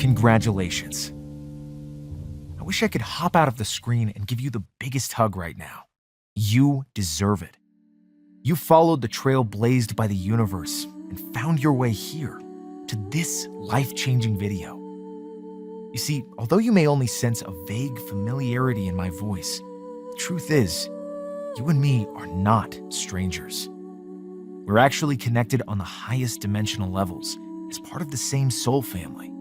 Congratulations. I wish I could hop out of the screen and give you the biggest hug right now. You deserve it. You followed the trail blazed by the universe and found your way here to this life-changing video. You see, although you may only sense a vague familiarity in my voice, the truth is, you and me are not strangers. We're actually connected on the highest dimensional levels as part of the same soul family.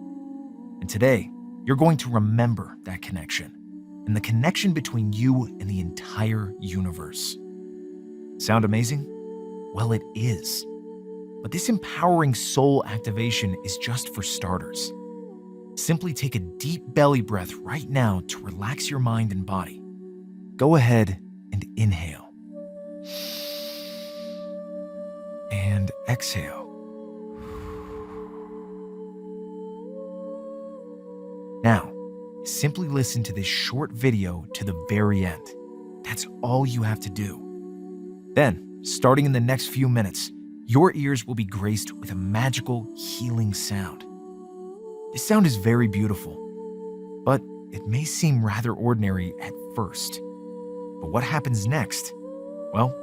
And today, you're going to remember that connection and the connection between you and the entire universe. Sound amazing? Well, it is. But this empowering soul activation is just for starters. Simply take a deep belly breath right now to relax your mind and body. Go ahead and inhale. And exhale. Now, simply listen to this short video to the very end. That's all you have to do. Then, starting in the next few minutes, your ears will be graced with a magical, healing sound. This sound is very beautiful, but it may seem rather ordinary at first. But what happens next? Well,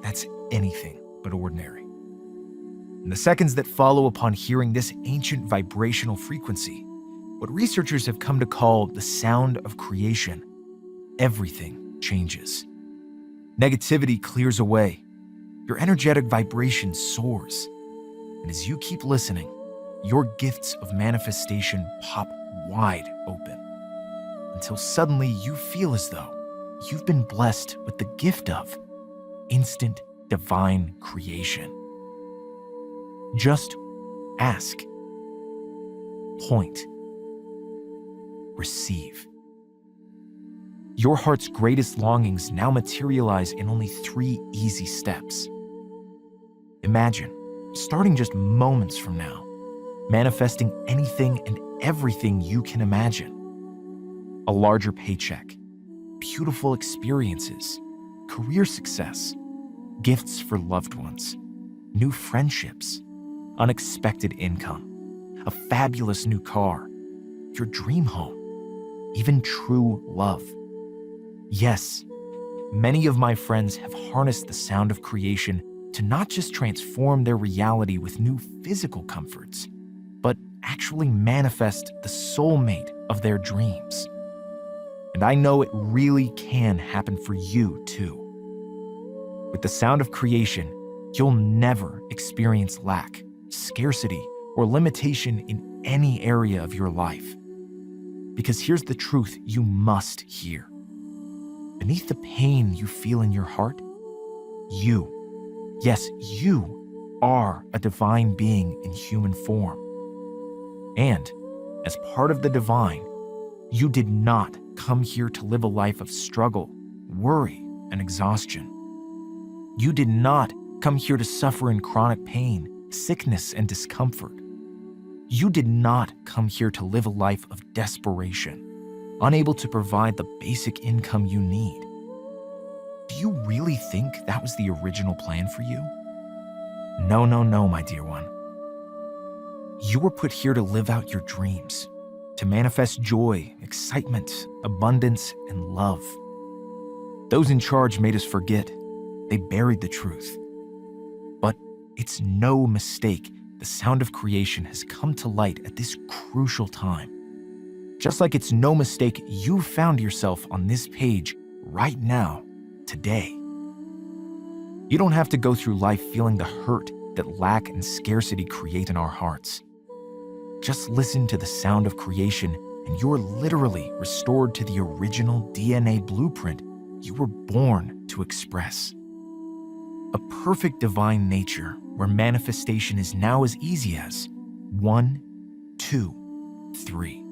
that's anything but ordinary. In the seconds that follow upon hearing this ancient vibrational frequency, what researchers have come to call the sound of creation, everything changes. Negativity clears away. Your energetic vibration soars. And as you keep listening, your gifts of manifestation pop wide open until suddenly you feel as though you've been blessed with the gift of instant divine creation. Just ask, point, receive. Your heart's greatest longings now materialize in only 3 easy steps. Imagine, starting just moments from now, manifesting anything and everything you can imagine. A larger paycheck, beautiful experiences, career success, gifts for loved ones, new friendships, unexpected income, a fabulous new car, your dream home, even true love. Yes, many of my friends have harnessed the sound of creation to not just transform their reality with new physical comforts, but actually manifest the soulmate of their dreams. And I know it really can happen for you too. With the sound of creation, you'll never experience lack, scarcity, or limitation in any area of your life. Because here's the truth you must hear. Beneath the pain you feel in your heart, yes, you are a divine being in human form. And as part of the divine, you did not come here to live a life of struggle, worry, and exhaustion. You did not come here to suffer in chronic pain, sickness, and discomfort. You did not come here to live a life of desperation, unable to provide the basic income you need. Do you really think that was the original plan for you? No, my dear one. You were put here to live out your dreams, to manifest joy, excitement, abundance, and love. Those in charge made us forget. They buried the truth. But it's no mistake the sound of creation has come to light at this crucial time. Just like it's no mistake you found yourself on this page right now, today. You don't have to go through life feeling the hurt that lack and scarcity create in our hearts. Just listen to the sound of creation and you're literally restored to the original DNA blueprint you were born to express. A perfect divine nature where manifestation is now as easy as 1, 2, 3.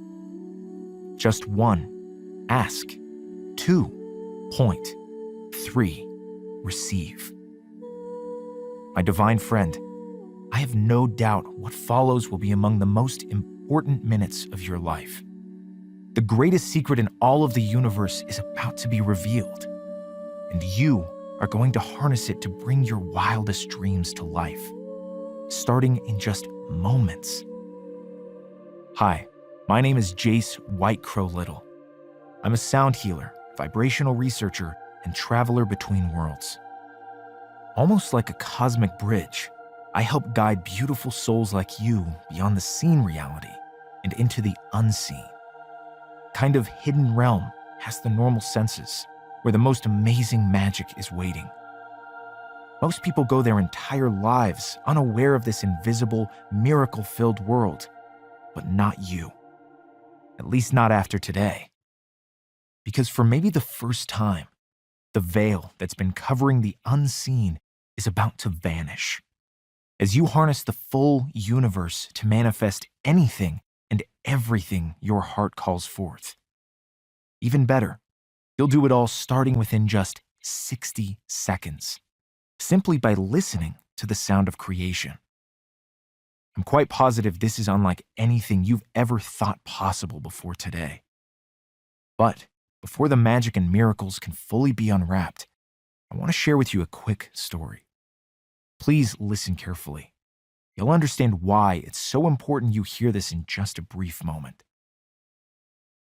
Just 1, ask. 2, point. 3, receive. My divine friend, I have no doubt what follows will be among the most important minutes of your life. The greatest secret in all of the universe is about to be revealed, and you are going to harness it to bring your wildest dreams to life, starting in just moments. Hi, My name is Jace White Crow Little. I'm a sound healer, vibrational researcher, and traveler between worlds. Almost like a cosmic bridge, I help guide beautiful souls like you beyond the seen reality and into the unseen. Kind of hidden realm past the normal senses, where the most amazing magic is waiting. Most people go their entire lives unaware of this invisible, miracle-filled world, but not you. At least not after today. Because for maybe the first time, the veil that's been covering the unseen is about to vanish. As you harness the full universe to manifest anything and everything your heart calls forth. Even better, you'll do it all starting within just 60 seconds, simply by listening to the sound of creation. I'm quite positive this is unlike anything you've ever thought possible before today. But before the magic and miracles can fully be unwrapped, I want to share with you a quick story. Please listen carefully. You'll understand why it's so important you hear this in just a brief moment.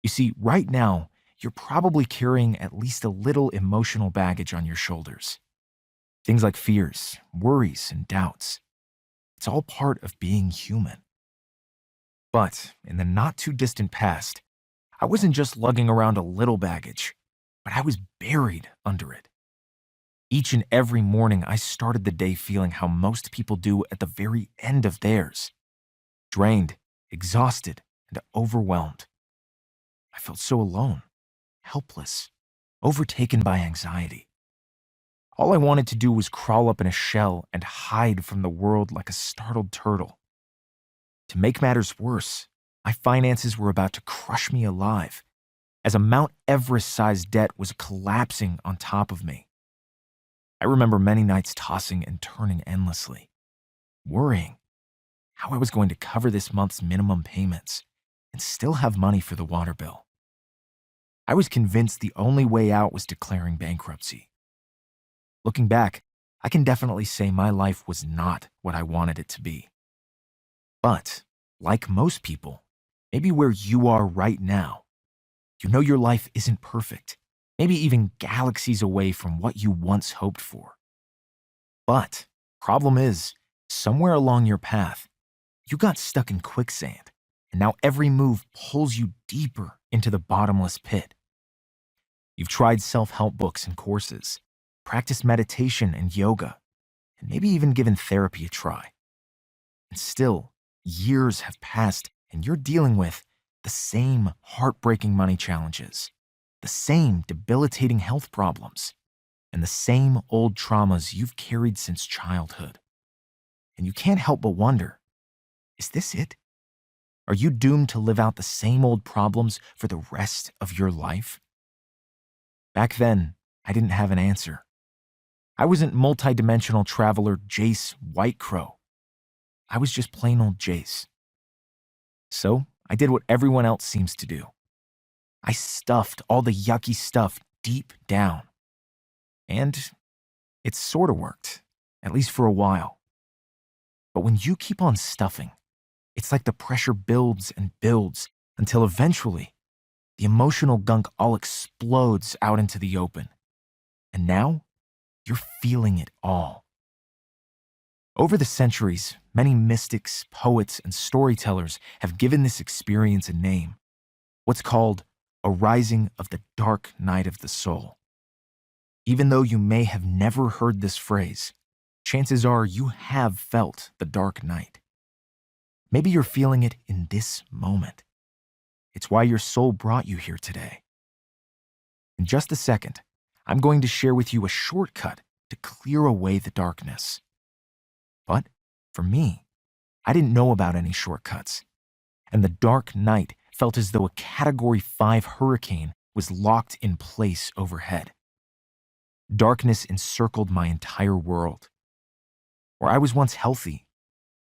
You see, right now, you're probably carrying at least a little emotional baggage on your shoulders. Things like fears, worries, and doubts. It's all part of being human. But in the not-too-distant past, I wasn't just lugging around a little baggage, but I was buried under it. Each and every morning, I started the day feeling how most people do at the very end of theirs. Drained, exhausted, and overwhelmed. I felt so alone, helpless, overtaken by anxiety. All I wanted to do was crawl up in a shell and hide from the world like a startled turtle. To make matters worse, my finances were about to crush me alive, as a Mount Everest-sized debt was collapsing on top of me. I remember many nights tossing and turning endlessly, worrying how I was going to cover this month's minimum payments and still have money for the water bill. I was convinced the only way out was declaring bankruptcy. Looking back, I can definitely say my life was not what I wanted it to be. But, like most people, maybe where you are right now, you know your life isn't perfect, maybe even galaxies away from what you once hoped for. But, problem is, somewhere along your path, you got stuck in quicksand, and now every move pulls you deeper into the bottomless pit. You've tried self-help books and courses, practiced meditation and yoga, and maybe even given therapy a try. And still, years have passed and you're dealing with the same heartbreaking money challenges, the same debilitating health problems, and the same old traumas you've carried since childhood. And you can't help but wonder, is this it? Are you doomed to live out the same old problems for the rest of your life? Back then, I didn't have an answer. I wasn't multidimensional traveler Jace White Crow. I was just plain old Jace. So I did what everyone else seems to do. I stuffed all the yucky stuff deep down. And it sort of worked, at least for a while. But when you keep on stuffing, it's like the pressure builds and builds until eventually the emotional gunk all explodes out into the open. And now, you're feeling it all. Over the centuries, many mystics, poets, and storytellers have given this experience a name, what's called a rising of the dark night of the soul. Even though you may have never heard this phrase, chances are you have felt the dark night. Maybe you're feeling it in this moment. It's why your soul brought you here today. In just a second, I'm going to share with you a shortcut to clear away the darkness. But for me, I didn't know about any shortcuts, and the dark night felt as though a Category 5 hurricane was locked in place overhead. Darkness encircled my entire world. Where I was once healthy,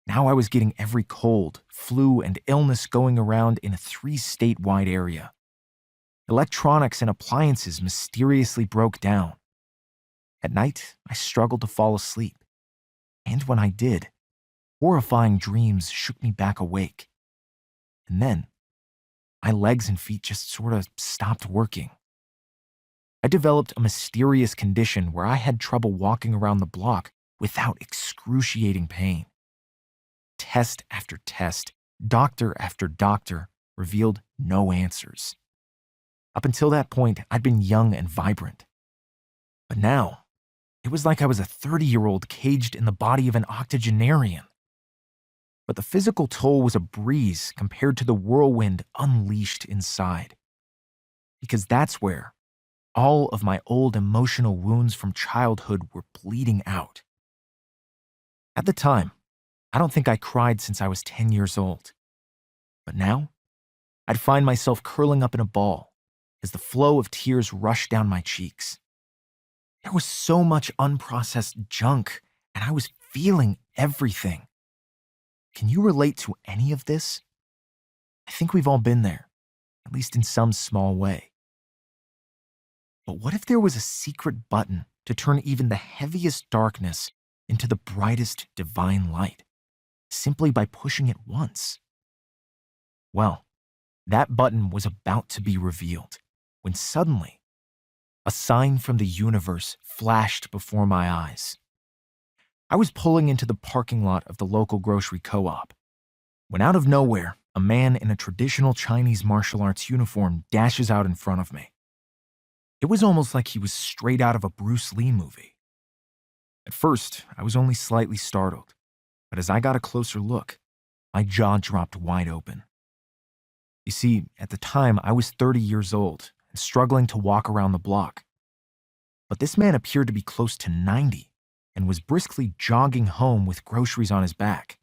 now I was getting every cold, flu, and illness going around in a 3-state-wide area. Electronics and appliances mysteriously broke down. At night, I struggled to fall asleep. And when I did, horrifying dreams shook me back awake. And then, my legs and feet just sort of stopped working. I developed a mysterious condition where I had trouble walking around the block without excruciating pain. Test after test, doctor after doctor revealed no answers. Up until that point, I'd been young and vibrant. But now, it was like I was a 30-year-old caged in the body of an octogenarian. But the physical toll was a breeze compared to the whirlwind unleashed inside. Because that's where all of my old emotional wounds from childhood were bleeding out. At the time, I don't think I cried since I was 10 years old. But now, I'd find myself curling up in a ball as the flow of tears rushed down my cheeks. There was so much unprocessed junk, and I was feeling everything. Can you relate to any of this? I think we've all been there, at least in some small way. But what if there was a secret button to turn even the heaviest darkness into the brightest divine light, simply by pushing it once? Well, that button was about to be revealed when suddenly a sign from the universe flashed before my eyes. I was pulling into the parking lot of the local grocery co-op when out of nowhere, a man in a traditional Chinese martial arts uniform dashes out in front of me. It was almost like he was straight out of a Bruce Lee movie. At first, I was only slightly startled, but as I got a closer look, my jaw dropped wide open. You see, at the time, I was 30 years old and struggling to walk around the block. But this man appeared to be close to 90 and was briskly jogging home with groceries on his back.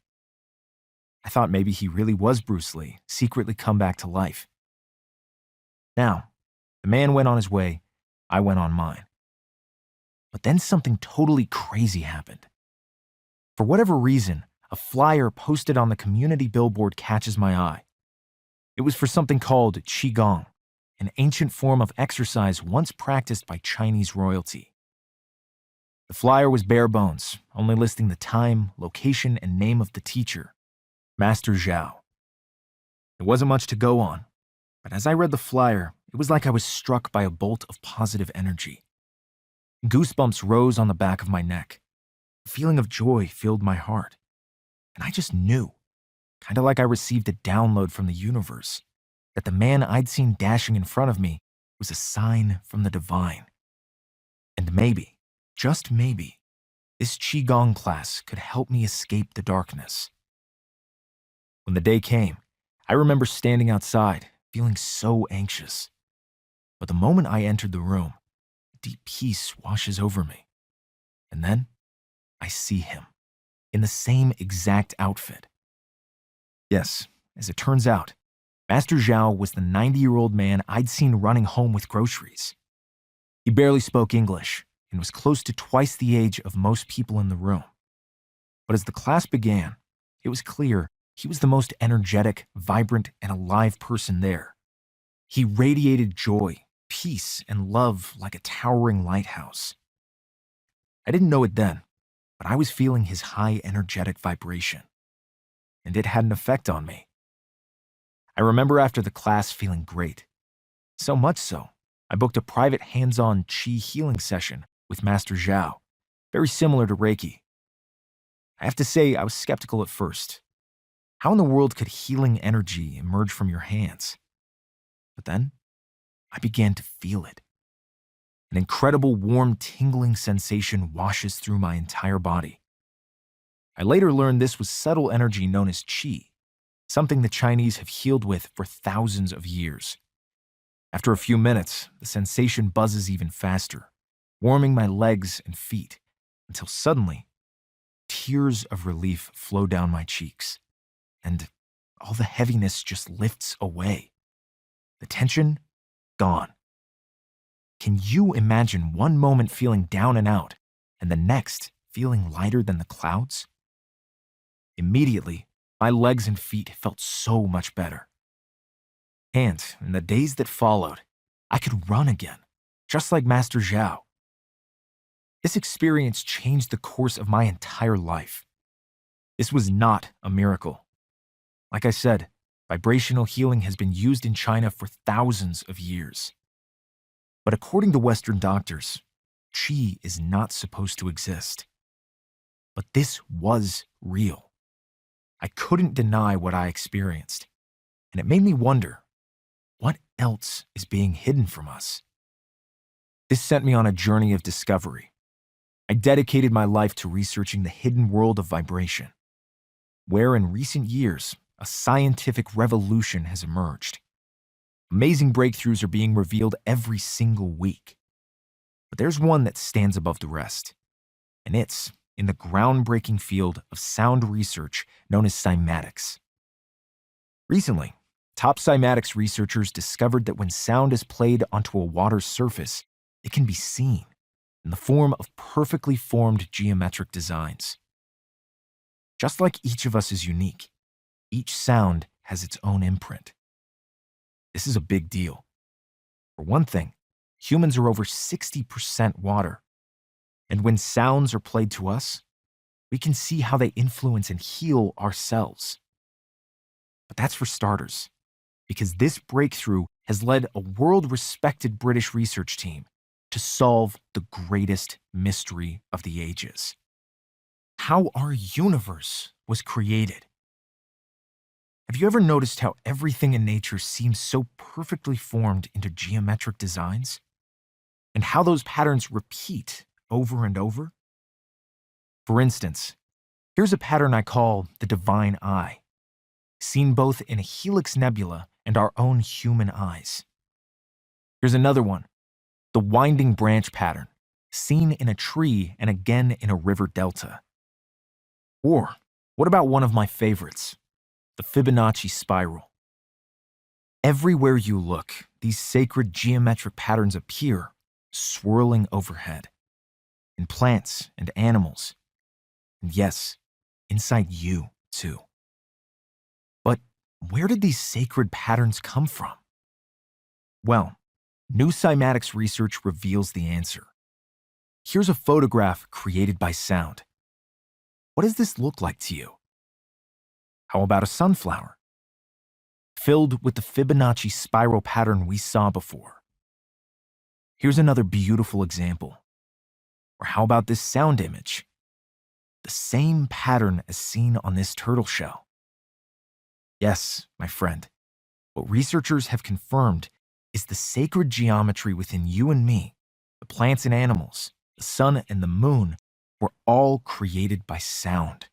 I thought maybe he really was Bruce Lee, secretly come back to life. Now, the man went on his way, I went on mine. But then something totally crazy happened. For whatever reason, a flyer posted on the community billboard catches my eye. It was for something called Qigong, an ancient form of exercise once practiced by Chinese royalty. The flyer was bare bones, only listing the time, location, and name of the teacher, Master Zhao. There wasn't much to go on, but as I read the flyer, it was like I was struck by a bolt of positive energy. Goosebumps rose on the back of my neck. A feeling of joy filled my heart. And I just knew, kind of like I received a download from the universe, that the man I'd seen dashing in front of me was a sign from the divine. And maybe, just maybe, this Qigong class could help me escape the darkness. When the day came, I remember standing outside, feeling so anxious. But the moment I entered the room, a deep peace washes over me. And then, I see him, in the same exact outfit. Yes, as it turns out, Master Zhao was the 90-year-old man I'd seen running home with groceries. He barely spoke English and was close to twice the age of most people in the room. But as the class began, it was clear he was the most energetic, vibrant, and alive person there. He radiated joy, peace, and love like a towering lighthouse. I didn't know it then, but I was feeling his high energetic vibration, and it had an effect on me. I remember after the class feeling great. So much so, I booked a private hands-on Qi healing session with Master Zhao, very similar to Reiki. I have to say, I was skeptical at first. How in the world could healing energy emerge from your hands? But then, I began to feel it. An incredible warm, tingling sensation washes through my entire body. I later learned this was subtle energy known as Qi, something the Chinese have healed with for thousands of years. After a few minutes, the sensation buzzes even faster, warming my legs and feet, until suddenly, tears of relief flow down my cheeks, and all the heaviness just lifts away. The tension, gone. Can you imagine one moment feeling down and out, and the next feeling lighter than the clouds? Immediately, my legs and feet felt so much better. And in the days that followed, I could run again, just like Master Zhao. This experience changed the course of my entire life. This was not a miracle. Like I said, vibrational healing has been used in China for thousands of years. But according to Western doctors, qi is not supposed to exist. But this was real. I couldn't deny what I experienced, and it made me wonder, what else is being hidden from us? This sent me on a journey of discovery. I dedicated my life to researching the hidden world of vibration, where in recent years, a scientific revolution has emerged. Amazing breakthroughs are being revealed every single week. But there's one that stands above the rest, and it's in the groundbreaking field of sound research known as cymatics. Recently, top cymatics researchers discovered that when sound is played onto a water's surface, it can be seen in the form of perfectly formed geometric designs. Just like each of us is unique, each sound has its own imprint. This is a big deal. For one thing, humans are over 60% water, and when sounds are played to us, we can see how they influence and heal ourselves. But that's for starters, because this breakthrough has led a world-respected British research team to solve the greatest mystery of the ages: how our universe was created. Have you ever noticed how everything in nature seems so perfectly formed into geometric designs? And how those patterns repeat over and over? For instance, here's a pattern I call the divine eye, seen both in a Helix Nebula and our own human eyes. Here's another one, the winding branch pattern, seen in a tree and again in a river delta. Or what about one of my favorites, the Fibonacci spiral? Everywhere you look, these sacred geometric patterns appear, swirling overhead, in plants and animals, and yes, inside you too. But where did these sacred patterns come from? Well, new cymatics research reveals the answer. Here's a photograph created by sound. What does this look like to you? How about a sunflower? Filled with the Fibonacci spiral pattern we saw before. Here's another beautiful example. Or how about this sound image? The same pattern as seen on this turtle shell. Yes, my friend, what researchers have confirmed is the sacred geometry within you and me, the plants and animals, the sun and the moon, were all created by sound.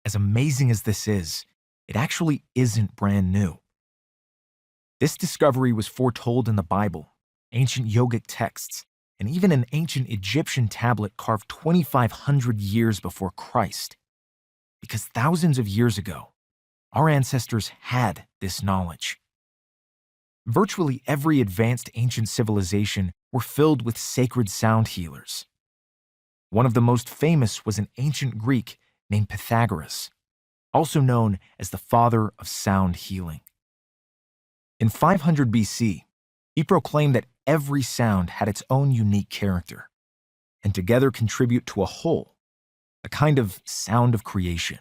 As amazing as this is, it actually isn't brand new. This discovery was foretold in the Bible, ancient yogic texts, and even an ancient Egyptian tablet carved 2,500 years before Christ. Because thousands of years ago, our ancestors had this knowledge. Virtually every advanced ancient civilization were filled with sacred sound healers. One of the most famous was an ancient Greek named Pythagoras, also known as the father of sound healing. In 500 BC, he proclaimed that every sound had its own unique character, and together contribute to a whole, a kind of sound of creation.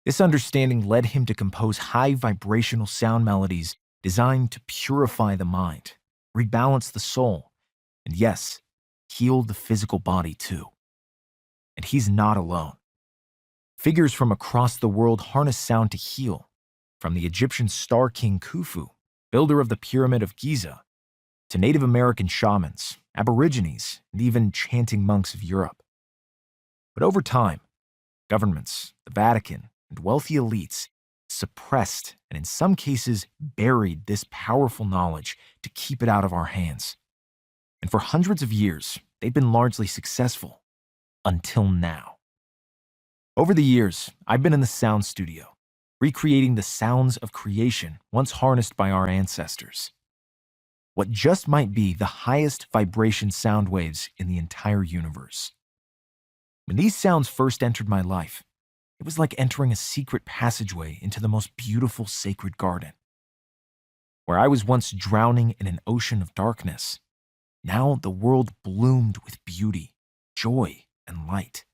This understanding led him to compose high vibrational sound melodies designed to purify the mind, rebalance the soul, and yes, heal the physical body too. And he's not alone. Figures from across the world harness sound to heal, from the Egyptian star king Khufu, builder of the Pyramid of Giza, to Native American shamans, Aborigines, and even chanting monks of Europe. But over time, governments, the Vatican, and wealthy elites suppressed and in some cases buried this powerful knowledge to keep it out of our hands. And for hundreds of years, they've been largely successful, until now. Over the years, I've been in the sound studio, recreating the sounds of creation once harnessed by our ancestors. What just might be the highest vibration sound waves in the entire universe. When these sounds first entered my life, it was like entering a secret passageway into the most beautiful sacred garden. Where I was once drowning in an ocean of darkness, now the world bloomed with beauty, joy, and light.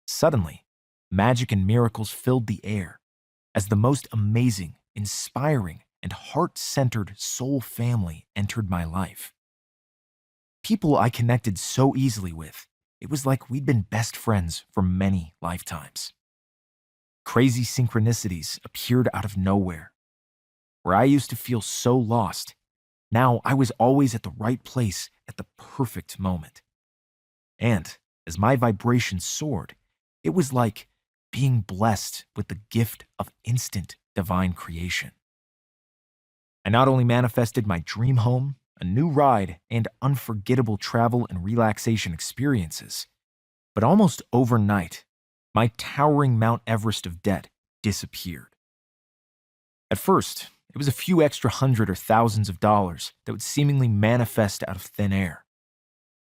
Suddenly, magic and miracles filled the air, as the most amazing, inspiring, and heart-centered soul family entered my life. People I connected so easily with, it was like we'd been best friends for many lifetimes. Crazy synchronicities appeared out of nowhere. Where I used to feel so lost, now I was always at the right place at the perfect moment. And as my vibration soared, it was like being blessed with the gift of instant divine creation. I not only manifested my dream home, a new ride, and unforgettable travel and relaxation experiences, but almost overnight, my towering Mount Everest of debt disappeared. At first, it was a few extra hundred or thousands of dollars that would seemingly manifest out of thin air.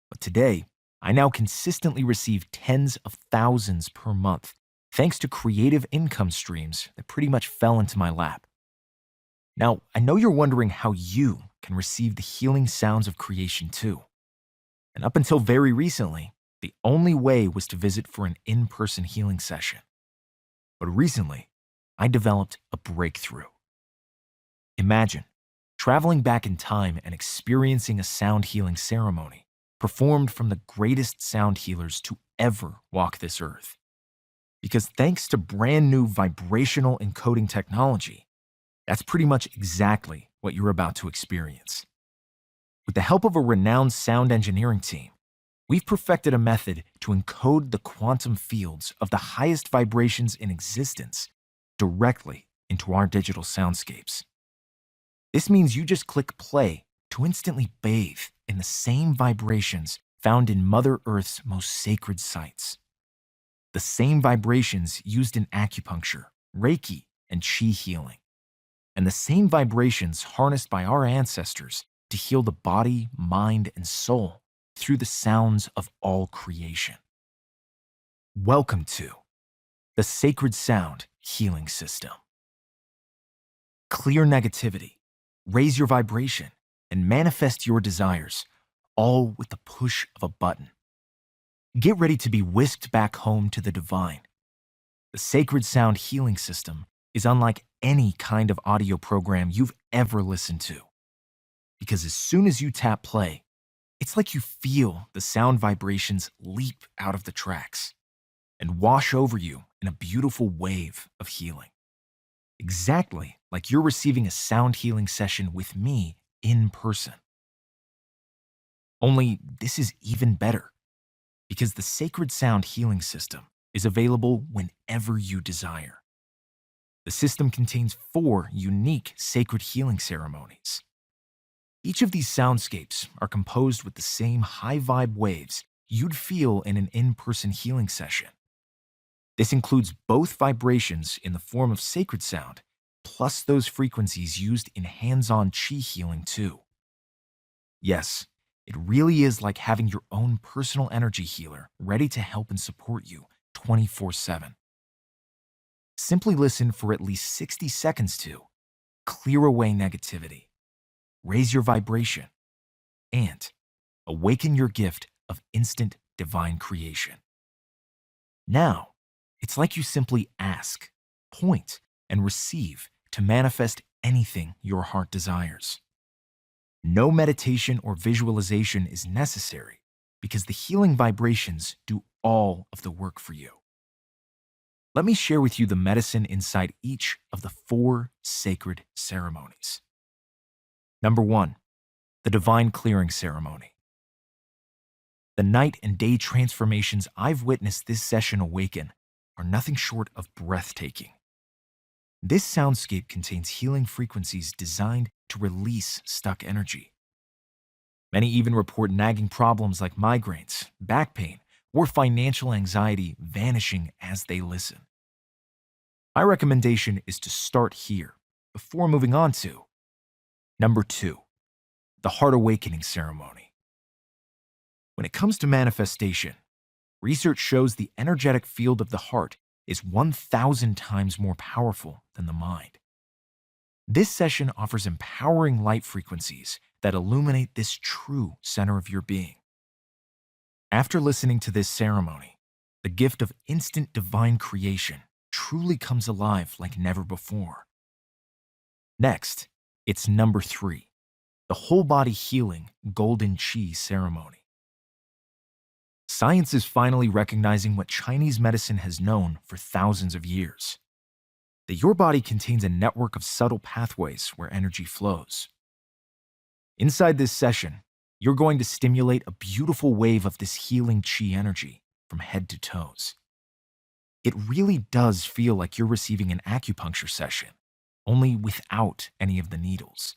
But today, I now consistently receive tens of thousands per month, thanks to creative income streams that pretty much fell into my lap. Now, I know you're wondering how you can receive the healing sounds of creation too. And up until very recently, the only way was to visit for an in-person healing session. But recently, I developed a breakthrough. Imagine traveling back in time and experiencing a sound healing ceremony performed from the greatest sound healers to ever walk this earth. Because thanks to brand new vibrational encoding technology, that's pretty much exactly what you're about to experience. With the help of a renowned sound engineering team, we've perfected a method to encode the quantum fields of the highest vibrations in existence directly into our digital soundscapes. This means you just click play to instantly bathe in the same vibrations found in Mother Earth's most sacred sites. The same vibrations used in acupuncture, Reiki, and Qi healing. And the same vibrations harnessed by our ancestors to heal the body, mind, and soul through the sounds of all creation. Welcome to the Sacred Sound Healing System. Clear negativity, raise your vibration, and manifest your desires, all with the push of a button. Get ready to be whisked back home to the divine. The Sacred Sound Healing System is unlike any kind of audio program you've ever listened to. Because as soon as you tap play, it's like you feel the sound vibrations leap out of the tracks and wash over you in a beautiful wave of healing. Exactly like you're receiving a sound healing session with me in person. Only this is even better, because the Sacred Sound Healing System is available whenever you desire. The system contains 4 unique sacred healing ceremonies. Each of these soundscapes are composed with the same high vibe waves you'd feel in an in-person healing session. This includes both vibrations in the form of sacred sound, plus those frequencies used in hands-on Qi healing too. Yes, it really is like having your own personal energy healer ready to help and support you 24/7. Simply listen for at least 60 seconds to clear away negativity, raise your vibration, and awaken your gift of instant divine creation. Now, it's like you simply ask, point, and receive to manifest anything your heart desires. No meditation or visualization is necessary because the healing vibrations do all of the work for you. Let me share with you the medicine inside each of the 4 sacred ceremonies. Number 1, the Divine Clearing Ceremony. The night and day transformations I've witnessed this session awaken are nothing short of breathtaking. This soundscape contains healing frequencies designed to release stuck energy. Many even report nagging problems like migraines, back pain, or financial anxiety vanishing as they listen. My recommendation is to start here before moving on to number 2, the Heart Awakening Ceremony. When it comes to manifestation, research shows the energetic field of the heart is 1,000 times more powerful than the mind. This session offers empowering light frequencies that illuminate this true center of your being. After listening to this ceremony, the gift of instant divine creation truly comes alive like never before. Next, it's number 3, the whole body healing Golden Qi ceremony. Science is finally recognizing what Chinese medicine has known for thousands of years: that your body contains a network of subtle pathways where energy flows. Inside this session, you're going to stimulate a beautiful wave of this healing Qi energy from head to toes. It really does feel like you're receiving an acupuncture session, only without any of the needles.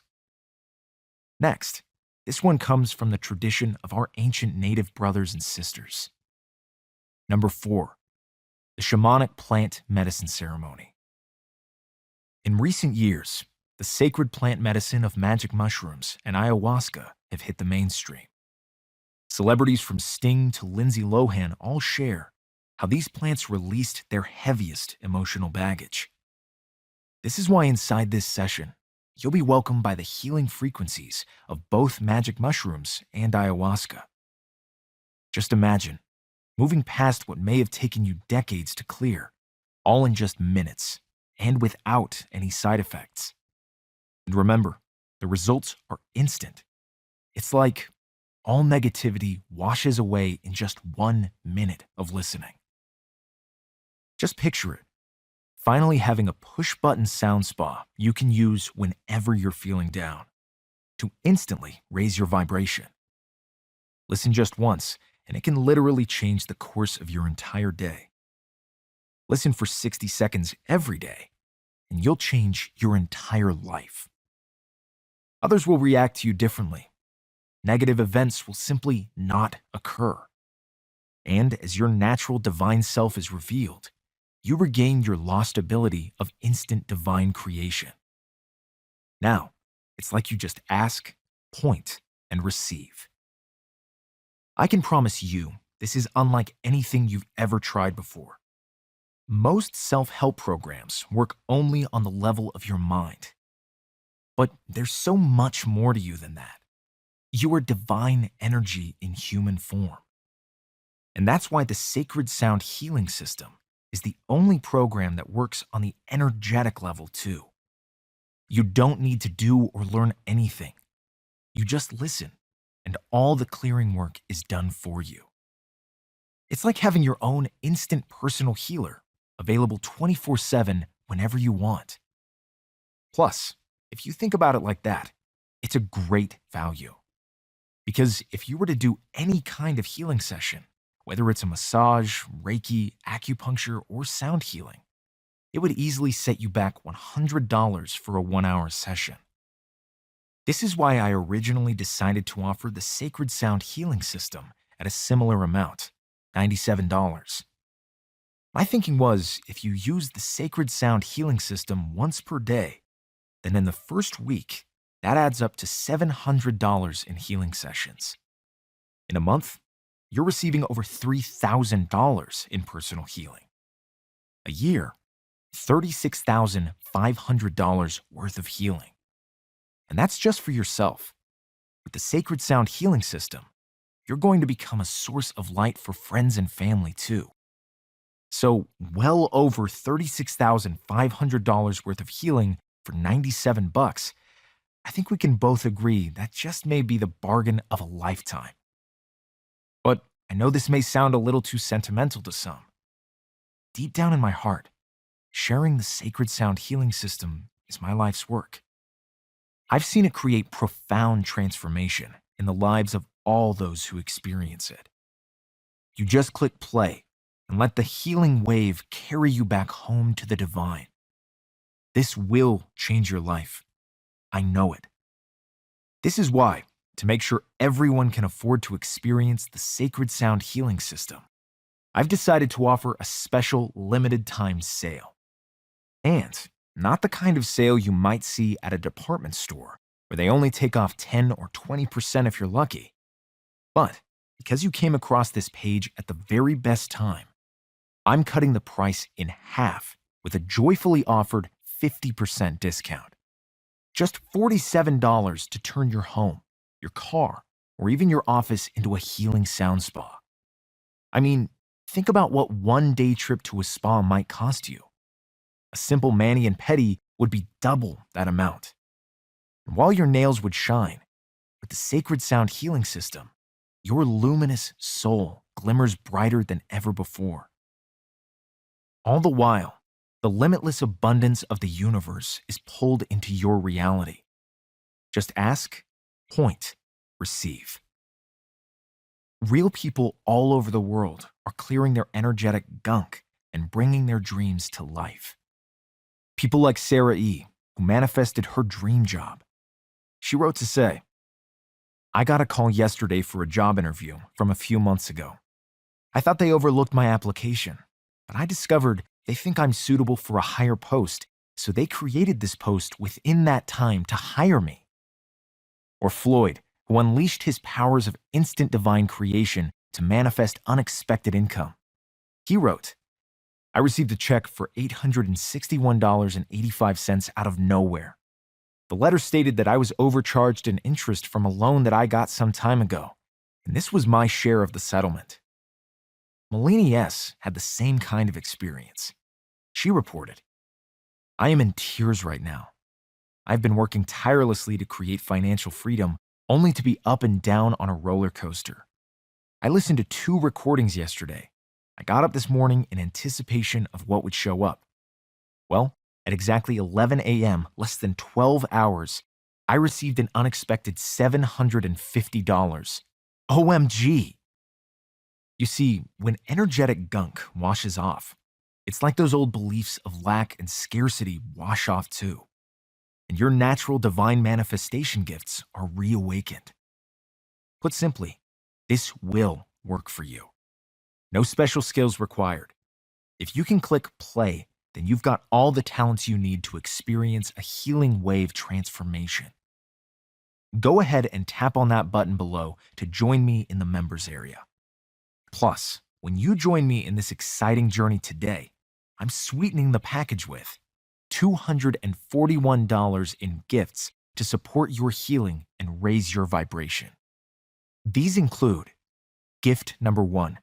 Next, this one comes from the tradition of our ancient native brothers and sisters. Number 4, the shamanic plant medicine ceremony. In recent years, the sacred plant medicine of magic mushrooms and ayahuasca have hit the mainstream. Celebrities from Sting to Lindsay Lohan all share how these plants released their heaviest emotional baggage. This is why inside this session, you'll be welcomed by the healing frequencies of both magic mushrooms and ayahuasca. Just imagine moving past what may have taken you decades to clear, all in just minutes and without any side effects. And remember, the results are instant. It's like all negativity washes away in just 1 minute of listening. Just picture it, finally having a push-button sound spa you can use whenever you're feeling down to instantly raise your vibration. Listen just once, and it can literally change the course of your entire day. Listen for 60 seconds every day, and you'll change your entire life. Others will react to you differently. Negative events will simply not occur. And as your natural divine self is revealed, you regain your lost ability of instant divine creation. Now, it's like you just ask, point, and receive. I can promise you this is unlike anything you've ever tried before. Most self-help programs work only on the level of your mind. But there's so much more to you than that. You are divine energy in human form. And that's why the Sacred Sound Healing System is the only program that works on the energetic level too. You don't need to do or learn anything. You just listen, and all the clearing work is done for you. It's like having your own instant personal healer, available 24/7 whenever you want. Plus, if you think about it like that, it's a great value. Because if you were to do any kind of healing session, whether it's a massage, Reiki, acupuncture, or sound healing, it would easily set you back $100 for a 1-hour session. This is why I originally decided to offer the Sacred Sound Healing System at a similar amount, $97. My thinking was, if you use the Sacred Sound Healing System once per day, then in the first week, that adds up to $700 in healing sessions. In a month, you're receiving over $3,000 in personal healing. A year, $36,500 worth of healing. And that's just for yourself. With the Sacred Sound Healing System, you're going to become a source of light for friends and family too. So, well over $36,500 worth of healing for $97, I think we can both agree that just may be the bargain of a lifetime. But I know this may sound a little too sentimental to some. Deep down in my heart, sharing the Sacred Sound Healing System is my life's work. I've seen it create profound transformation in the lives of all those who experience it. You just click play and let the healing wave carry you back home to the divine. This will change your life. I know it. This is why, to make sure everyone can afford to experience the Sacred Sound Healing System, I've decided to offer a special limited time sale. And not the kind of sale you might see at a department store where they only take off 10 or 20% if you're lucky. But because you came across this page at the very best time, I'm cutting the price in half with a joyfully offered 50% discount. Just $47 to turn your home, your car, or even your office into a healing sound spa. I mean, think about what one day trip to a spa might cost you, A simple mani and pedi would be double that amount. And while your nails would shine, with the Sacred Sound Healing System, your luminous soul glimmers brighter than ever before. All the while, the limitless abundance of the universe is pulled into your reality. Just ask, point, receive. Real people all over the world are clearing their energetic gunk and bringing their dreams to life. People like Sarah E., who manifested her dream job. She wrote to say, "I got a call yesterday for a job interview from a few months ago. I thought they overlooked my application, but I discovered they think I'm suitable for a higher post, so they created this post within that time to hire me." Or Floyd, who unleashed his powers of instant divine creation to manifest unexpected income. He wrote, "I received a check for $861.85 out of nowhere. The letter stated that I was overcharged in interest from a loan that I got some time ago, and this was my share of the settlement." Malini S. had the same kind of experience. She reported, "I am in tears right now. I've been working tirelessly to create financial freedom, only to be up and down on a roller coaster. I listened to 2 recordings yesterday. I got up this morning in anticipation of what would show up. Well, at exactly 11 a.m., less than 12 hours, I received an unexpected $750. OMG! You see, when energetic gunk washes off, it's like those old beliefs of lack and scarcity wash off too. And your natural divine manifestation gifts are reawakened. Put simply, this will work for you. No special skills required. If you can click play, then you've got all the talents you need to experience a healing wave transformation. Go ahead and tap on that button below to join me in the members area. Plus, when you join me in this exciting journey today, I'm sweetening the package with $241 in gifts to support your healing and raise your vibration. These include gift number 1,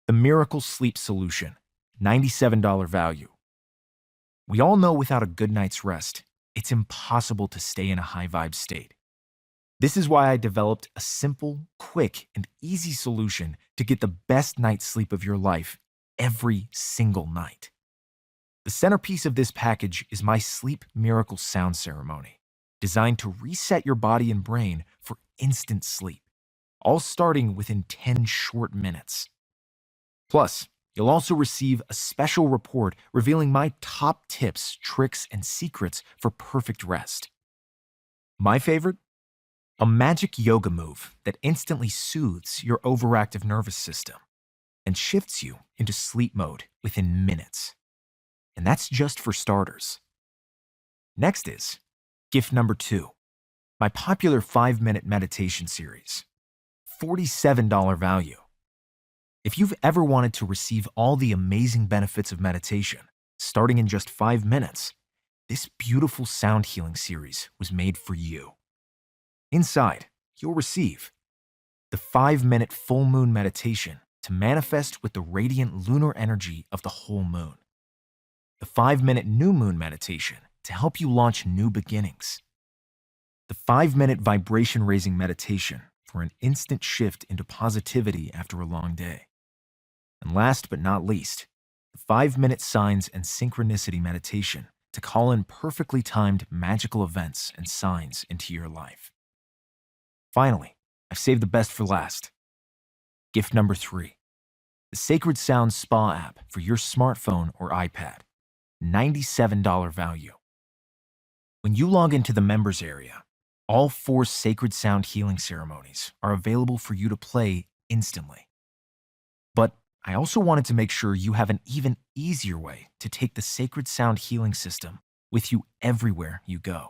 the Miracle Sleep Solution, $97 value. We all know without a good night's rest, it's impossible to stay in a high vibe state. This is why I developed a simple, quick, and easy solution to get the best night's sleep of your life every single night. The centerpiece of this package is my Sleep Miracle Sound Ceremony, designed to reset your body and brain for instant sleep, all starting within 10 short minutes. Plus, you'll also receive a special report revealing my top tips, tricks, and secrets for perfect rest. My favorite? A magic yoga move that instantly soothes your overactive nervous system and shifts you into sleep mode within minutes. And that's just for starters. Next is gift number 2, my popular 5-minute meditation series, $47 value. If you've ever wanted to receive all the amazing benefits of meditation, starting in just 5 minutes, this beautiful sound healing series was made for you. Inside, you'll receive the 5-minute full moon meditation to manifest with the radiant lunar energy of the whole moon, the 5-minute new moon meditation to help you launch new beginnings, the 5-minute vibration-raising meditation for an instant shift into positivity after a long day, and last but not least, the 5-minute signs and synchronicity meditation to call in perfectly timed magical events and signs into your life. Finally, I've saved the best for last. Gift number 3, the Sacred Sound Spa app for your smartphone or iPad, $97 value. When you log into the members area, all 4 Sacred Sound healing ceremonies are available for you to play instantly. But I also wanted to make sure you have an even easier way to take the Sacred Sound healing system with you everywhere you go.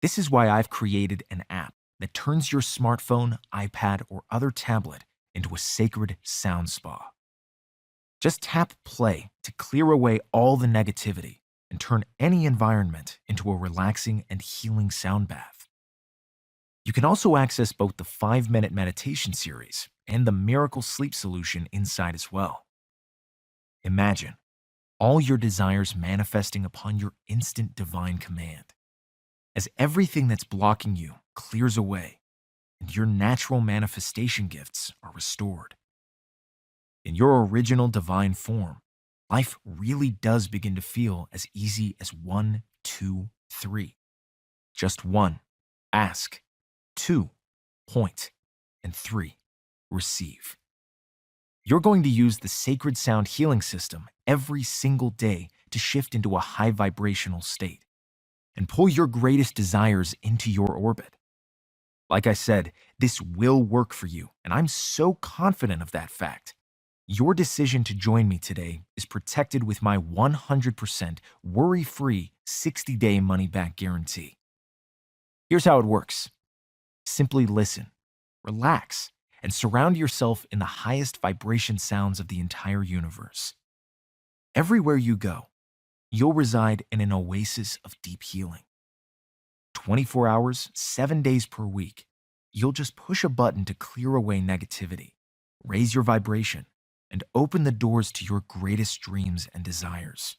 This is why I've created an app that turns your smartphone, iPad, or other tablet into a sacred sound spa. Just tap play to clear away all the negativity and turn any environment into a relaxing and healing sound bath. You can also access both the 5-minute meditation series and the Miracle Sleep Solution inside as well. Imagine all your desires manifesting upon your instant divine command. As everything that's blocking you clears away and your natural manifestation gifts are restored. In your original divine form, life really does begin to feel as easy as 1, 2, 3. Just 1, ask. 2, point. And 3, receive. You're going to use the Sacred Sound Healing System every single day to shift into a high vibrational state and pull your greatest desires into your orbit. Like I said, this will work for you, and I'm so confident of that fact. Your decision to join me today is protected with my 100% worry-free 60-day money-back guarantee. Here's how it works. Simply listen, relax, and surround yourself in the highest vibration sounds of the entire universe. Everywhere you go, you'll reside in an oasis of deep healing. 24 hours, 7 days per week, you'll just push a button to clear away negativity, raise your vibration, and open the doors to your greatest dreams and desires.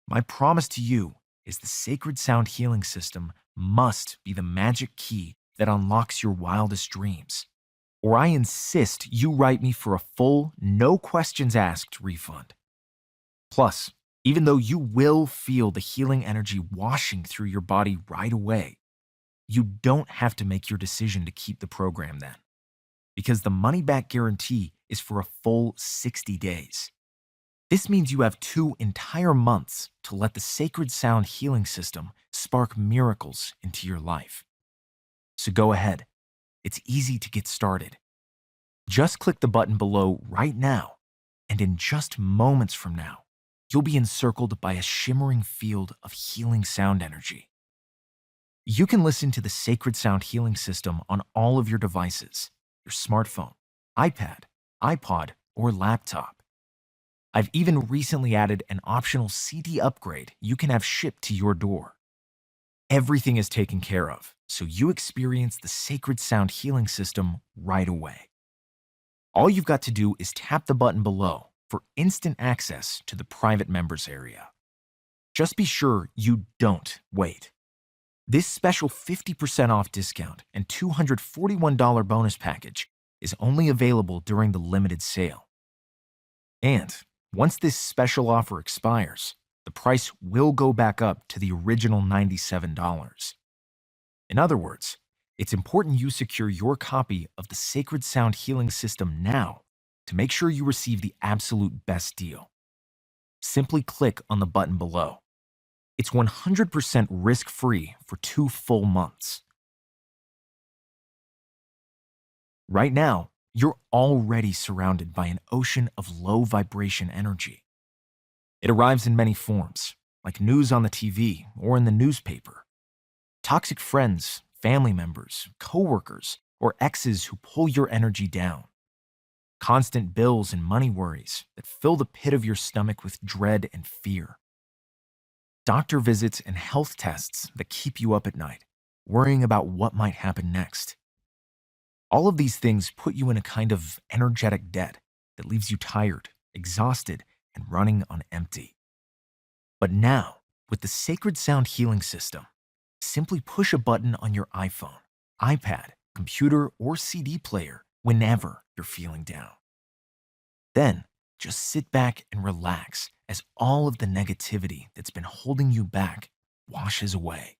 My promise to you is the Sacred Sound Healing System must be the magic key that unlocks your wildest dreams, or I insist you write me for a full, no questions asked refund. Plus, even though you will feel the healing energy washing through your body right away, you don't have to make your decision to keep the program then, because the money-back guarantee is for a full 60 days. This means you have 2 entire months to let the Sacred Sound Healing System spark miracles into your life. So go ahead. It's easy to get started. Just click the button below right now, and in just moments from now, you'll be encircled by a shimmering field of healing sound energy. You can listen to the Sacred Sound Healing System on all of your devices, your smartphone, iPad, iPod, or laptop. I've even recently added an optional CD upgrade you can have shipped to your door. Everything is taken care of, so you experience the Sacred Sound Healing System right away. All you've got to do is tap the button below for instant access to the private members area. Just be sure you don't wait. This special 50% off discount and $241 bonus package is only available during the limited sale. And once this special offer expires, the price will go back up to the original $97. In other words, it's important you secure your copy of the Sacred Sound Healing System now to make sure you receive the absolute best deal. Simply click on the button below. It's 100% risk-free for 2 full months. Right now, you're already surrounded by an ocean of low vibration energy. It arrives in many forms, like news on the TV or in the newspaper. Toxic friends, family members, coworkers, or exes who pull your energy down. Constant bills and money worries that fill the pit of your stomach with dread and fear. Doctor visits and health tests that keep you up at night, worrying about what might happen next. All of these things put you in a kind of energetic debt that leaves you tired, exhausted, and running on empty. But now, with the Sacred Sound Healing System, simply push a button on your iPhone, iPad, computer, or CD player whenever you're feeling down. Then, just sit back and relax as all of the negativity that's been holding you back washes away.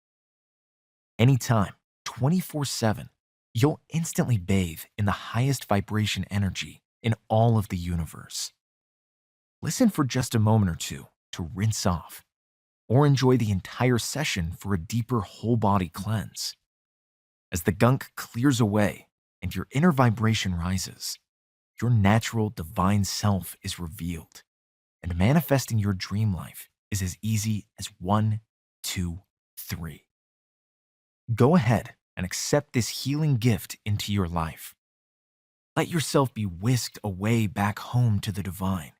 Anytime, 24/7, you'll instantly bathe in the highest vibration energy in all of the universe. Listen for just a moment or two to rinse off, or enjoy the entire session for a deeper whole body cleanse. As the gunk clears away and your inner vibration rises, your natural divine self is revealed, and manifesting your dream life is as easy as 1, 2, 3. Go ahead and accept this healing gift into your life. Let yourself be whisked away back home to the divine.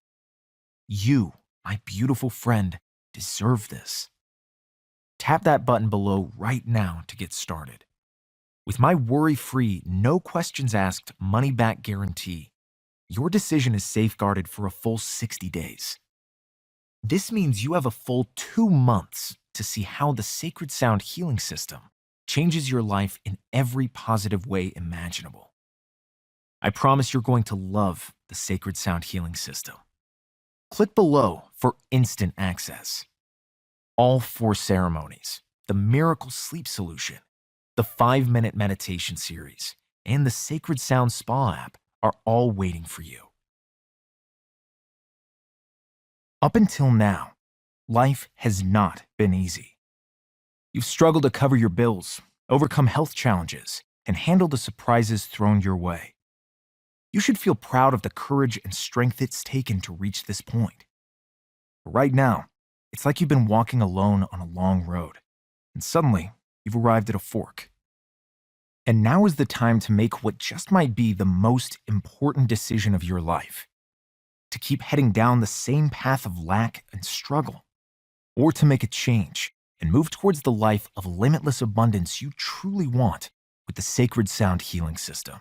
You, my beautiful friend, deserve this. Tap that button below right now to get started. With my worry-free, no questions asked money-back guarantee, your decision is safeguarded for a full 60 days. This means you have a full 2 months to see how the Sacred Sound Healing System changes your life in every positive way imaginable. I promise you're going to love the Sacred Sound Healing System. Click below for instant access. All 4 ceremonies, the Miracle Sleep Solution, the 5-minute meditation series, and the Sacred Sound Spa app are all waiting for you. Up until now, life has not been easy. You've struggled to cover your bills, overcome health challenges, and handle the surprises thrown your way. You should feel proud of the courage and strength it's taken to reach this point. But right now, it's like you've been walking alone on a long road, and suddenly you've arrived at a fork. And now is the time to make what just might be the most important decision of your life: to keep heading down the same path of lack and struggle, or to make a change and move towards the life of limitless abundance you truly want with the Sacred Sound Healing System.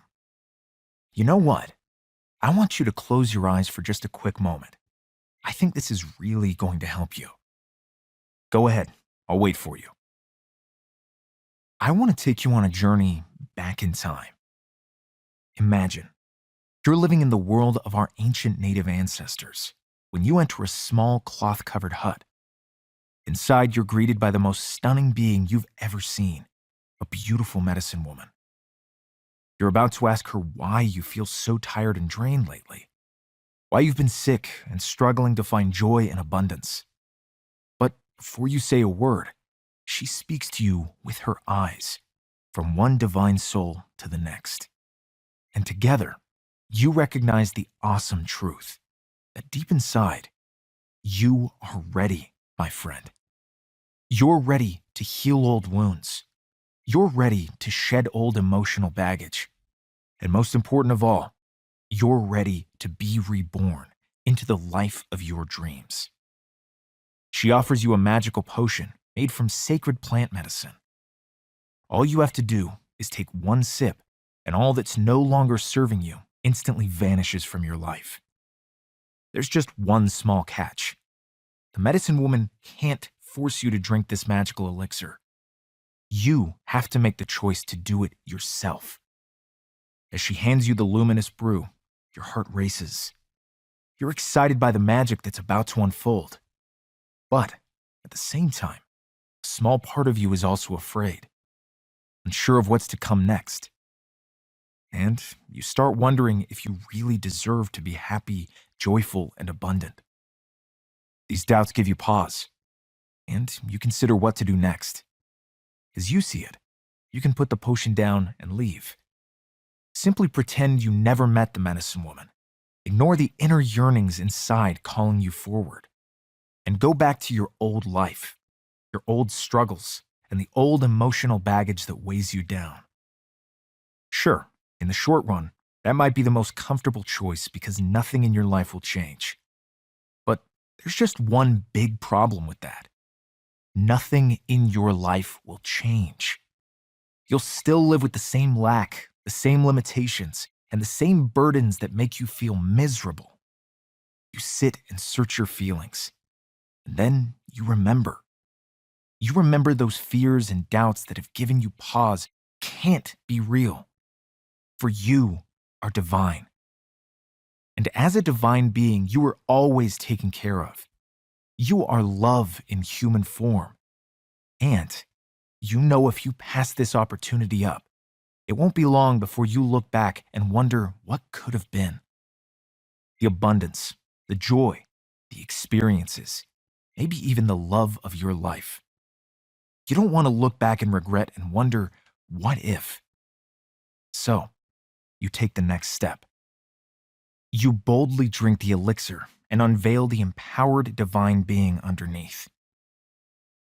You know what? I want you to close your eyes for just a quick moment. I think this is really going to help you. Go ahead, I'll wait for you. I want to take you on a journey back in time. Imagine you're living in the world of our ancient native ancestors when you enter a small cloth-covered hut. Inside, you're greeted by the most stunning being you've ever seen, a beautiful medicine woman. You're about to ask her why you feel so tired and drained lately, why you've been sick and struggling to find joy and abundance. But before you say a word, she speaks to you with her eyes, from one divine soul to the next. And together, you recognize the awesome truth that deep inside, you are ready, my friend. You're ready to heal old wounds. You're ready to shed old emotional baggage. And most important of all, you're ready to be reborn into the life of your dreams. She offers you a magical potion made from sacred plant medicine. All you have to do is take one sip, and all that's no longer serving you instantly vanishes from your life. There's just one small catch. The medicine woman can't force you to drink this magical elixir. You have to make the choice to do it yourself. As she hands you the luminous brew, your heart races. You're excited by the magic that's about to unfold. But at the same time, a small part of you is also afraid, unsure of what's to come next. And you start wondering if you really deserve to be happy, joyful, and abundant. These doubts give you pause, and you consider what to do next. As you see it, you can put the potion down and leave. Simply pretend you never met the medicine woman. Ignore the inner yearnings inside calling you forward. And go back to your old life, your old struggles, and the old emotional baggage that weighs you down. Sure, in the short run, that might be the most comfortable choice because nothing in your life will change. But there's just one big problem with that. Nothing in your life will change. You'll still live with the same lack, the same limitations, and the same burdens that make you feel miserable. You sit and search your feelings, and then you remember. You remember those fears and doubts that have given you pause can't be real. For you are divine. And as a divine being, you are always taken care of. You are love in human form. And you know if you pass this opportunity up, it won't be long before you look back and wonder what could have been. The abundance, the joy, the experiences, maybe even the love of your life. You don't want to look back in regret and wonder, what if? So, you take the next step. You boldly drink the elixir and unveil the empowered divine being underneath.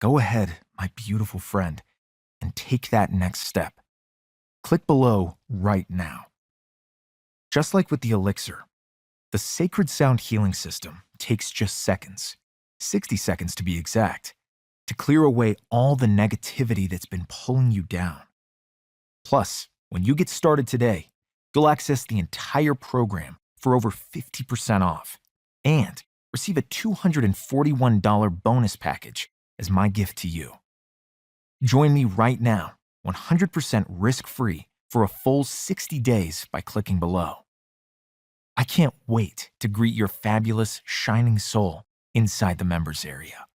Go ahead, my beautiful friend, and take that next step. Click below right now. Just like with the elixir, the Sacred Sound Healing System takes just seconds, 60 seconds to be exact, to clear away all the negativity that's been pulling you down. Plus, when you get started today, you'll access the entire program for over 50% off. And receive a $241 bonus package as my gift to you. Join me right now, 100% risk-free, for a full 60 days by clicking below. I can't wait to greet your fabulous, shining soul inside the members area.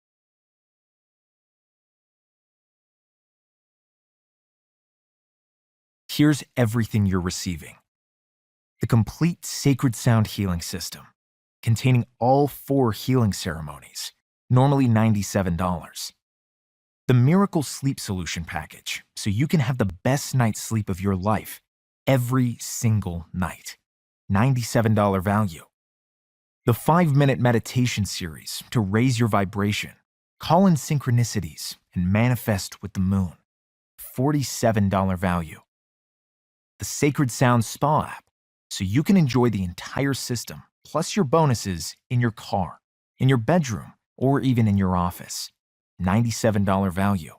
Here's everything you're receiving: the complete Sacred Sound Healing System, containing all 4 healing ceremonies, normally $97. The Miracle Sleep Solution package, so you can have the best night's sleep of your life every single night, $97 value. The 5-minute meditation series to raise your vibration, call in synchronicities, and manifest with the moon, $47 value. The Sacred Sound Spa app, so you can enjoy the entire system plus your bonuses in your car, in your bedroom, or even in your office, $97 value.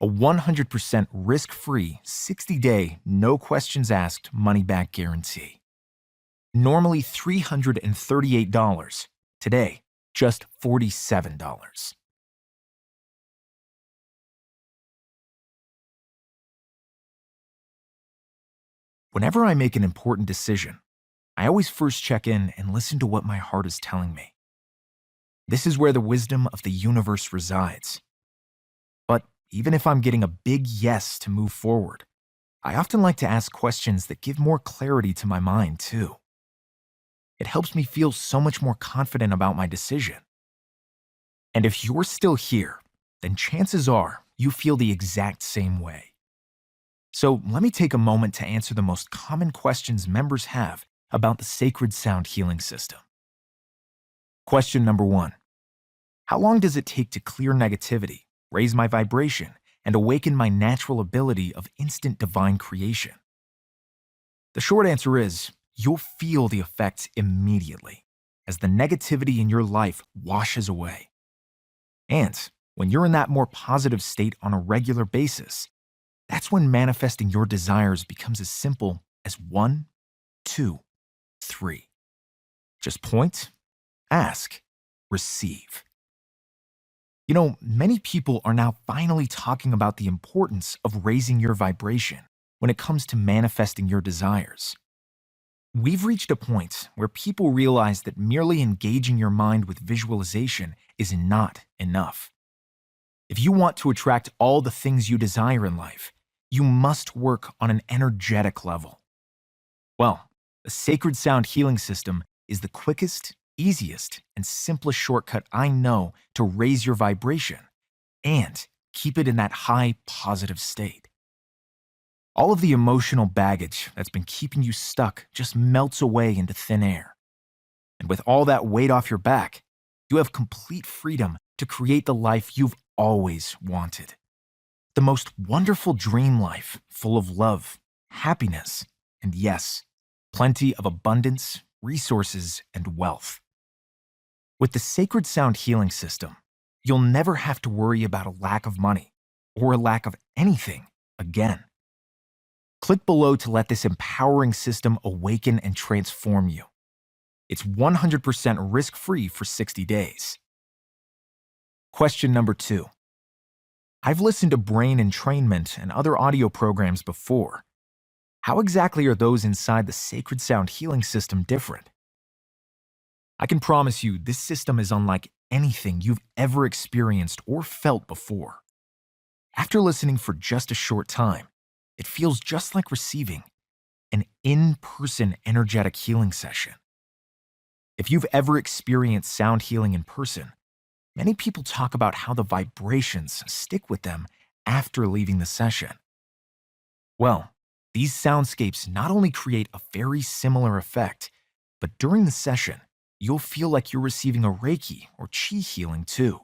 A 100% risk-free 60-day, no questions asked money-back guarantee. Normally $338, today just $47. Whenever I make an important decision, I always first check in and listen to what my heart is telling me. This is where the wisdom of the universe resides. But even if I'm getting a big yes to move forward, I often like to ask questions that give more clarity to my mind, too. It helps me feel so much more confident about my decision. And if you're still here, then chances are you feel the exact same way. So let me take a moment to answer the most common questions members have about the Sacred Sound Healing System. Question number 1. How long does it take to clear negativity, raise my vibration, and awaken my natural ability of instant divine creation? The short answer is, you'll feel the effects immediately as the negativity in your life washes away. And when you're in that more positive state on a regular basis, that's when manifesting your desires becomes as simple as 1, 2, 3. Just point, ask, receive. You know, many people are now finally talking about the importance of raising your vibration when it comes to manifesting your desires. We've reached a point where people realize that merely engaging your mind with visualization is not enough. If you want to attract all the things you desire in life, you must work on an energetic level. Well, the Sacred Sound Healing System is the quickest, easiest, and simplest shortcut I know to raise your vibration and keep it in that high, positive state. All of the emotional baggage that's been keeping you stuck just melts away into thin air. And with all that weight off your back, you have complete freedom to create the life you've always wanted. The most wonderful dream life full of love, happiness, and yes, plenty of abundance, resources, and wealth. With the Sacred Sound Healing System, you'll never have to worry about a lack of money or a lack of anything again. Click below to let this empowering system awaken and transform you. It's 100% risk-free for 60 days. Question number 2. I've listened to brain entrainment and other audio programs before. How exactly are those inside the Sacred Sound Healing System different? I can promise you this system is unlike anything you've ever experienced or felt before. After listening for just a short time, it feels just like receiving an in-person energetic healing session. If you've ever experienced sound healing in person, many people talk about how the vibrations stick with them after leaving the session. Well, these soundscapes not only create a very similar effect, but during the session, you'll feel like you're receiving a Reiki or Qi healing too.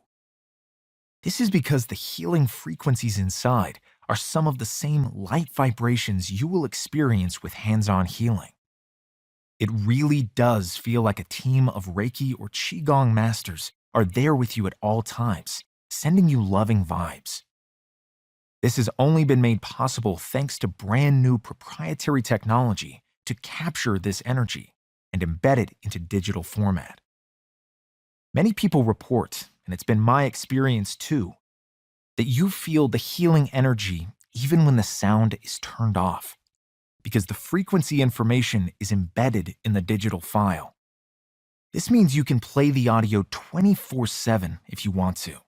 This is because the healing frequencies inside are some of the same light vibrations you will experience with hands-on healing. It really does feel like a team of Reiki or Qigong masters are there with you at all times, sending you loving vibes. This has only been made possible thanks to brand new proprietary technology to capture this energy and embed it into digital format. Many people report, and it's been my experience too, that you feel the healing energy even when the sound is turned off, because the frequency information is embedded in the digital file. This means you can play the audio 24/7 if you want to.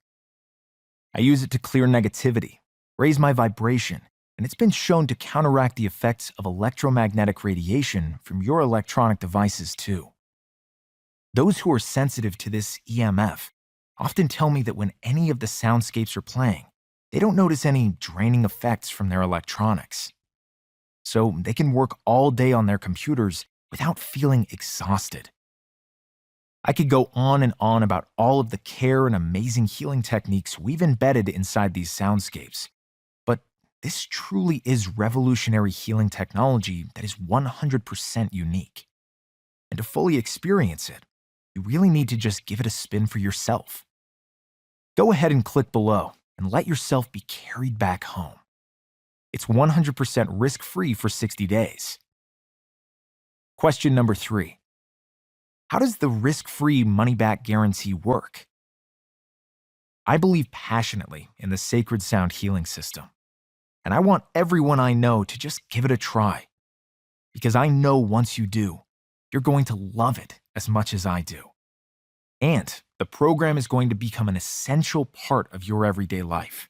I use it to clear negativity, raise my vibration, and it's been shown to counteract the effects of electromagnetic radiation from your electronic devices too. Those who are sensitive to this EMF often tell me that when any of the soundscapes are playing, they don't notice any draining effects from their electronics. So they can work all day on their computers without feeling exhausted. I could go on and on about all of the care and amazing healing techniques we've embedded inside these soundscapes, but this truly is revolutionary healing technology that is 100% unique. And to fully experience it, you really need to just give it a spin for yourself. Go ahead and click below and let yourself be carried back home. It's 100% risk-free for 60 days. Question number 3. How does the risk-free money-back guarantee work? I believe passionately in the Sacred Sound Healing System, and I want everyone I know to just give it a try, because I know once you do, you're going to love it as much as I do. And the program is going to become an essential part of your everyday life,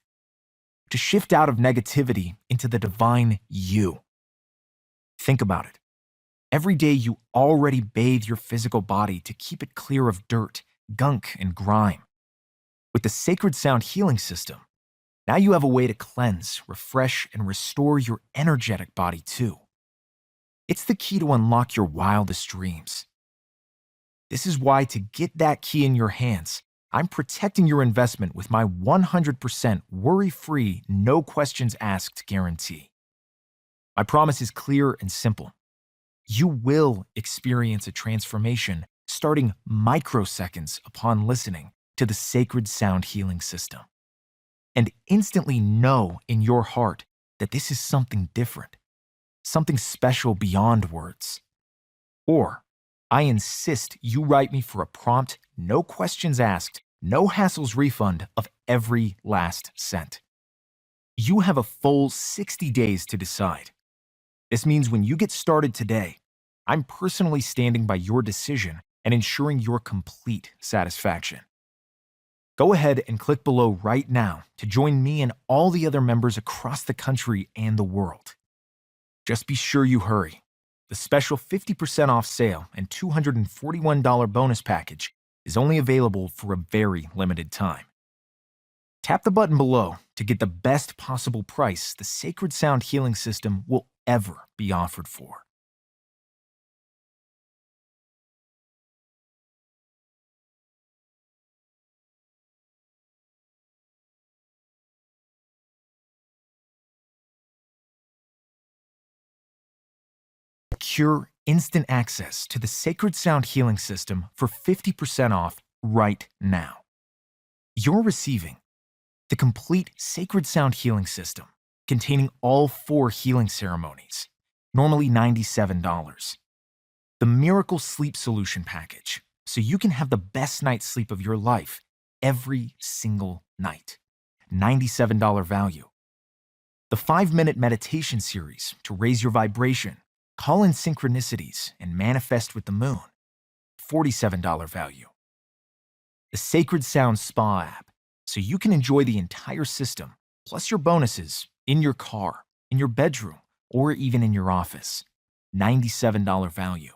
to shift out of negativity into the divine you. Think about it. Every day you already bathe your physical body to keep it clear of dirt, gunk, and grime. With the Sacred Sound Healing System, now you have a way to cleanse, refresh, and restore your energetic body too. It's the key to unlock your wildest dreams. This is why, to get that key in your hands, I'm protecting your investment with my 100% worry-free, no questions asked guarantee. My promise is clear and simple. You will experience a transformation starting microseconds upon listening to the Sacred Sound Healing System, and instantly know in your heart that this is something different, something special beyond words. Or, I insist you write me for a prompt, no questions asked, no hassles refund of every last cent. You have a full 60 days to decide. This means when you get started today, I'm personally standing by your decision and ensuring your complete satisfaction. Go ahead and click below right now to join me and all the other members across the country and the world. Just be sure you hurry. The special 50% off sale and $241 bonus package is only available for a very limited time. Tap the button below to get the best possible price the Sacred Sound Healing System will ever be offered for. Secure instant access to the Sacred Sound Healing System for 50% off right now. You're receiving the complete Sacred Sound Healing System, containing all 4 healing ceremonies, normally $97. The Miracle Sleep Solution Package, so you can have the best night's sleep of your life every single night, $97 value. The 5-minute meditation series to raise your vibration, call in synchronicities, and manifest with the moon, $47 value. The Sacred Sound Spa app, so you can enjoy the entire system, plus your bonuses, in your car, in your bedroom, or even in your office, $97 value.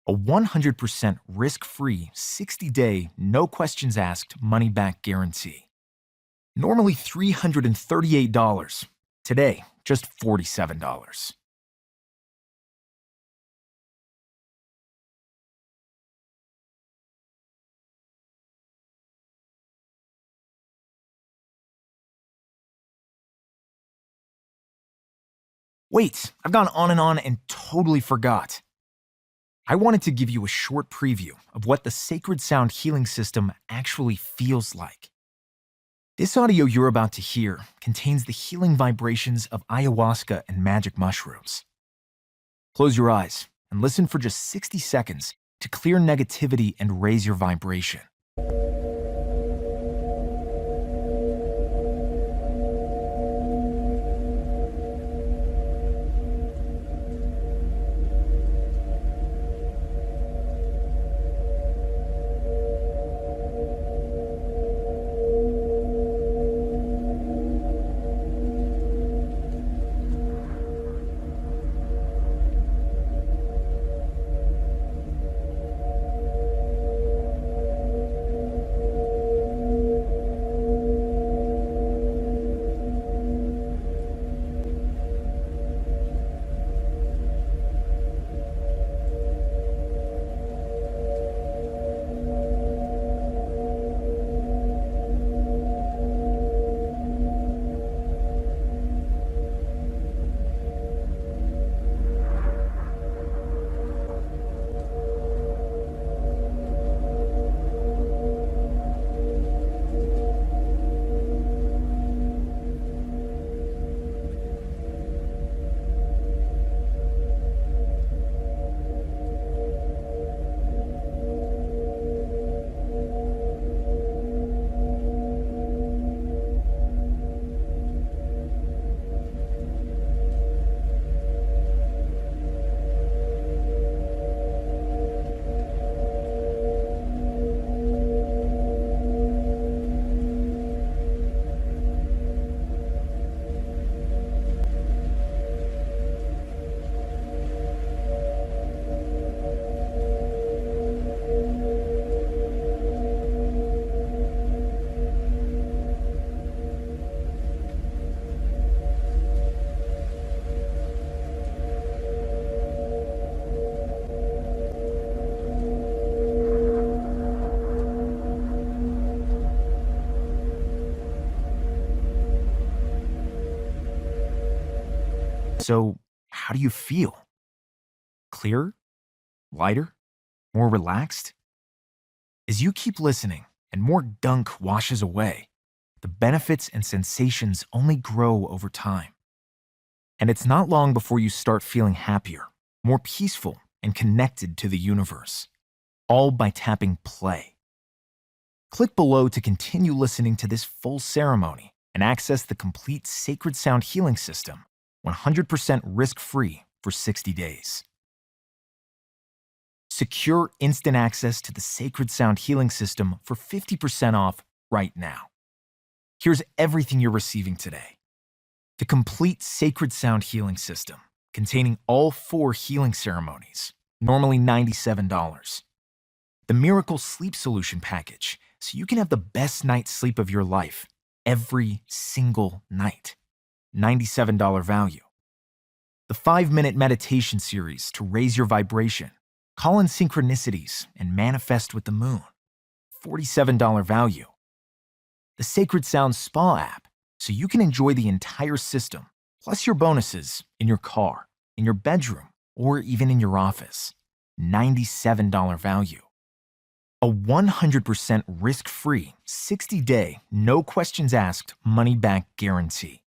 A 100% risk-free, 60-day, no questions asked money-back guarantee. Normally $338, today just $47. Wait, I've gone on and totally forgot. I wanted to give you a short preview of what the Sacred Sound Healing System actually feels like. This audio you're about to hear contains the healing vibrations of ayahuasca and magic mushrooms. Close your eyes and listen for just 60 seconds to clear negativity and raise your vibration. So, how do you feel? Clearer? Lighter? More relaxed? As you keep listening and more gunk washes away, the benefits and sensations only grow over time. And it's not long before you start feeling happier, more peaceful, and connected to the universe, all by tapping play. Click below to continue listening to this full ceremony and access the complete Sacred Sound Healing System 100% risk-free for 60 days. Secure instant access to the Sacred Sound Healing System for 50% off right now. Here's everything you're receiving today. The complete Sacred Sound Healing System, containing all 4 healing ceremonies, normally $97. The Miracle Sleep Solution Package, so you can have the best night's sleep of your life every single night, $97 value. The 5-minute meditation series to raise your vibration, call in synchronicities, and manifest with the moon, $47 value. The Sacred Sound Spa app, so you can enjoy the entire system, plus your bonuses in your car, in your bedroom, or even in your office, $97 value. A 100% risk-free, 60-day, no questions asked, money-back guarantee.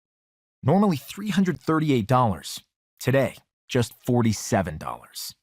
Normally $338. Today, just $47.